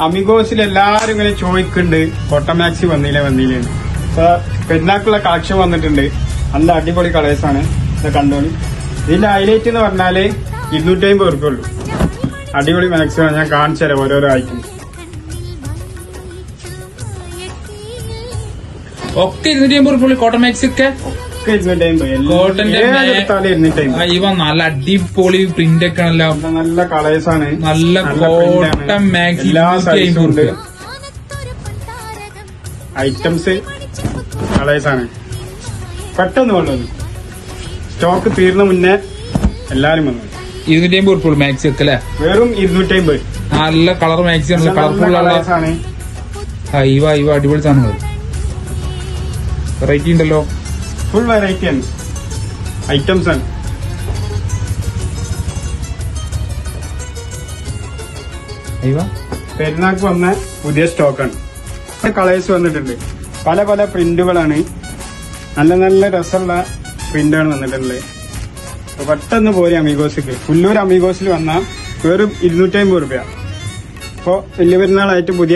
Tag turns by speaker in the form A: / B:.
A: അമിഗോസിൽ എല്ലാരും ഇങ്ങനെ ചോദിക്കുന്നുണ്ട് കോട്ടമാക്സി വന്നില്ലേ പെരുന്നാക്കുള്ള കളക്ഷൻ വന്നിട്ടുണ്ട്. നല്ല അടിപൊളി കളേഴ്സാണ്. ഇത് കണ്ടോളി. ഇതിന്റെ ഹൈലൈറ്റ് എന്ന് പറഞ്ഞാല് 250 ഉറുപ്പിയുള്ളൂ. അടിപൊളി മാക്സിമാണ്. ഞാൻ കാണിച്ചു തരാം ഓരോരോ ഐറ്റം.
B: ഒക്കെ 250 ഉറുപ്പിക കോട്ടൺ മാക്സി ഒക്കെ. നല്ല അടിപൊളി പ്രിന്റ് ഒക്കെ ആണല്ലോ.
A: നല്ല കളേഴ്സാണ്.
B: നല്ല കോട്ടൺ മാക്സി.
A: എല്ലാ സൈസും ഉണ്ട്. ഐറ്റംസ് കളേഴ്സാണ്. പെട്ടെന്ന് കൊണ്ടുവന്നു. സ്റ്റോക്ക് തീർന്ന മുന്നേ എല്ലാരും വന്നു.
B: 250 ഉറുപ്പിക മാക്സി ഒക്കെ അല്ലേ?
A: വെറും 250.
B: നല്ല കളർ മാക്സി ആണല്ലോ. കളർഫുൾ
A: കളേഴ്സാണ്.
B: ഇവ അടിപൊളി സാധനങ്ങൾ. വെറൈറ്റി ഉണ്ടല്ലോ.
A: ഫുൾ വെറൈറ്റി ആണ്. ഐറ്റംസ് ആണ്. പെരുന്നാൾക്ക് വന്ന പുതിയ സ്റ്റോക്കാണ്. കളേഴ്സ് വന്നിട്ടുണ്ട്. പല പല പ്രിന്റുകളാണ്. നല്ല നല്ല രസമുള്ള പ്രിന്റാണ് വന്നിട്ടുള്ളത്. പെട്ടെന്ന് പോരെ അമീഗോസിക്ക്. പുല്ലൂർ അമീഗോസിൽ വന്നാൽ വെറും 250 രൂപ. ഇപ്പോ വലിയ പെരുന്നാളായിട്ട് പുതിയ